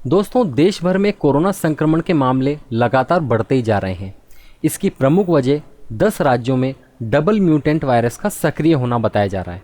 दोस्तों, देश भर में कोरोना संक्रमण के मामले लगातार बढ़ते ही जा रहे हैं। इसकी प्रमुख वजह 10 राज्यों में डबल म्यूटेंट वायरस का सक्रिय होना बताया जा रहा है।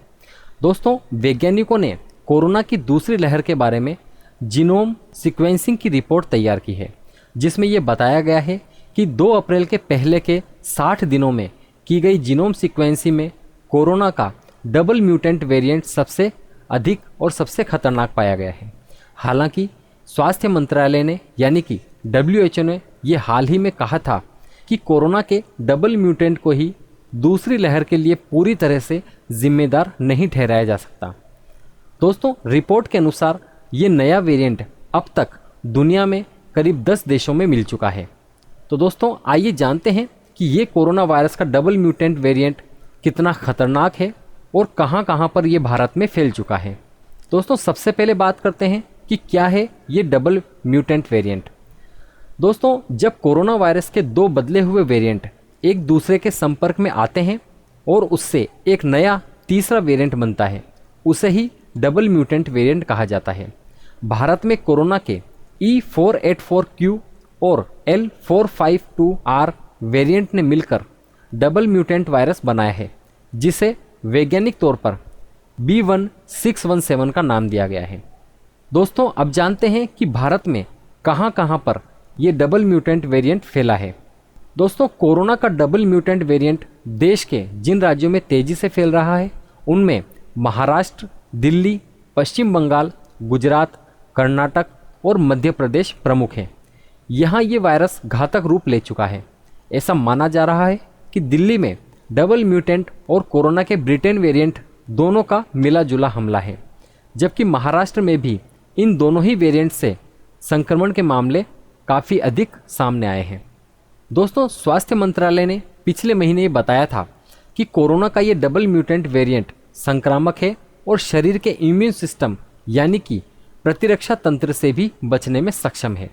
दोस्तों, वैज्ञानिकों ने कोरोना की दूसरी लहर के बारे में जीनोम सीक्वेंसिंग की रिपोर्ट तैयार की है, जिसमें यह बताया गया है कि 2 अप्रैल के पहले के 60 दिनों में की गई जीनोम सीक्वेंसिंग में कोरोना का डबल म्यूटेंट वेरिएंट सबसे अधिक और सबसे खतरनाक पाया गया है। हालांकि स्वास्थ्य मंत्रालय ने यानी कि WHO ने यह हाल ही में कहा था कि कोरोना के डबल म्यूटेंट को ही दूसरी लहर के लिए पूरी तरह से जिम्मेदार नहीं ठहराया जा सकता। दोस्तों, रिपोर्ट के अनुसार ये नया वेरिएंट अब तक दुनिया में करीब 10 देशों में मिल चुका है। तो दोस्तों, आइए जानते हैं कि ये कोरोना वायरस का डबल म्यूटेंट वेरिएंट कितना खतरनाक है और कहां कहां पर ये भारत में फैल चुका है। दोस्तों, सबसे पहले बात करते हैं कि क्या है ये डबल म्यूटेंट वेरिएंट। दोस्तों, जब कोरोना वायरस के 2 बदले हुए वेरिएंट एक दूसरे के संपर्क में आते हैं और उससे एक नया तीसरा वेरिएंट बनता है, उसे ही डबल म्यूटेंट वेरिएंट कहा जाता है। भारत में कोरोना के E484Q और L452R वेरिएंट ने मिलकर डबल म्यूटेंट वायरस बनाया है, जिसे वैज्ञानिक तौर पर B1617 का नाम दिया गया है। दोस्तों, अब जानते हैं कि भारत में कहां कहां पर यह डबल म्यूटेंट वेरिएंट फैला है। दोस्तों, कोरोना का डबल म्यूटेंट वेरिएंट देश के जिन राज्यों में तेजी से फैल रहा है उनमें महाराष्ट्र, दिल्ली, पश्चिम बंगाल, गुजरात, कर्नाटक और मध्य प्रदेश प्रमुख हैं। यहाँ ये वायरस घातक रूप ले चुका है। ऐसा माना जा रहा है कि दिल्ली में डबल म्यूटेंट और कोरोना के ब्रिटेन वेरिएंट दोनों का मिला जुला हमला है, जबकि महाराष्ट्र में भी इन दोनों ही वेरिएंट से संक्रमण के मामले काफ़ी अधिक सामने आए हैं। दोस्तों, स्वास्थ्य मंत्रालय ने पिछले महीने ये बताया था कि कोरोना का ये डबल म्यूटेंट वेरिएंट संक्रामक है और शरीर के इम्यून सिस्टम यानी कि प्रतिरक्षा तंत्र से भी बचने में सक्षम है।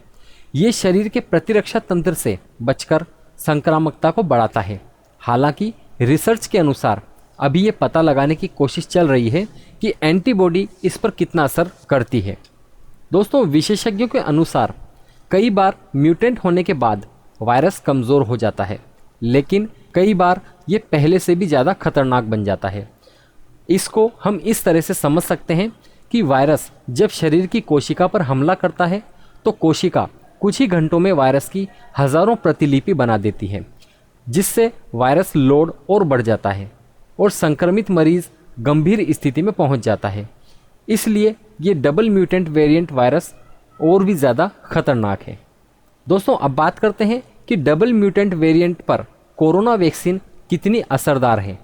ये शरीर के प्रतिरक्षा तंत्र से बचकर संक्रामकता को बढ़ाता है। हालांकि रिसर्च के अनुसार अभी ये पता लगाने की कोशिश चल रही है कि एंटीबॉडी इस पर कितना असर करती है। दोस्तों, विशेषज्ञों के अनुसार कई बार म्यूटेंट होने के बाद वायरस कमज़ोर हो जाता है, लेकिन कई बार ये पहले से भी ज़्यादा खतरनाक बन जाता है। इसको हम इस तरह से समझ सकते हैं कि वायरस जब शरीर की कोशिका पर हमला करता है तो कोशिका कुछ ही घंटों में वायरस की हज़ारों प्रतिलिपि बना देती है, जिससे वायरस लोड और बढ़ जाता है और संक्रमित मरीज गंभीर स्थिति में पहुंच जाता है। इसलिए ये डबल म्यूटेंट वेरिएंट वायरस और भी ज़्यादा खतरनाक है। दोस्तों, अब बात करते हैं कि डबल म्यूटेंट वेरिएंट पर कोरोना वैक्सीन कितनी असरदार है।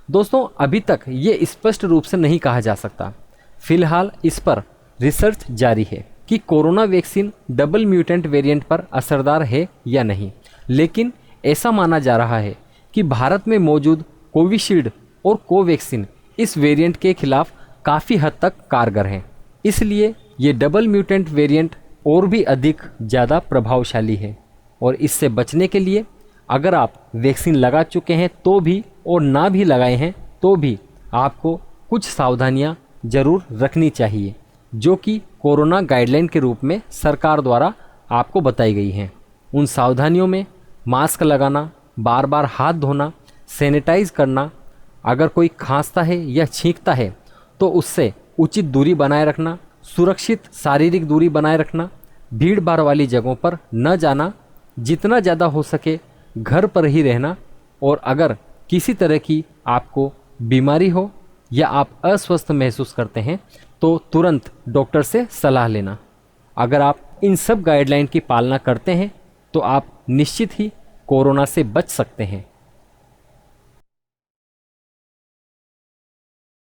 दोस्तों, अभी तक ये स्पष्ट रूप से नहीं कहा जा सकता। फिलहाल इस पर रिसर्च जारी है कि corona vaccine double mutant variant पर असरदार है या नहीं, लेकिन ऐसा माना जा रहा है कि भारत में मौजूद कोविशील्ड और कोवैक्सीन इस वेरिएंट के खिलाफ काफ़ी हद तक कारगर हैं। इसलिए ये डबल म्यूटेंट वेरिएंट और भी अधिक ज़्यादा प्रभावशाली है और इससे बचने के लिए अगर आप वैक्सीन लगा चुके हैं तो भी और ना भी लगाए हैं तो भी आपको कुछ सावधानियां ज़रूर रखनी चाहिए, जो कि कोरोना गाइडलाइन के रूप में सरकार द्वारा आपको बताई गई हैं। उन सावधानियों में मास्क लगाना, बार बार हाथ धोना, सैनिटाइज करना, अगर कोई खांसता है या छींकता है तो उससे उचित दूरी बनाए रखना, सुरक्षित शारीरिक दूरी बनाए रखना, भीड़ भाड़ वाली जगहों पर न जाना, जितना ज़्यादा हो सके घर पर ही रहना और अगर किसी तरह की आपको बीमारी हो या आप अस्वस्थ महसूस करते हैं तो तुरंत डॉक्टर से सलाह लेना। अगर आप इन सब गाइडलाइन की पालना करते हैं तो आप निश्चित ही कोरोना से बच सकते हैं।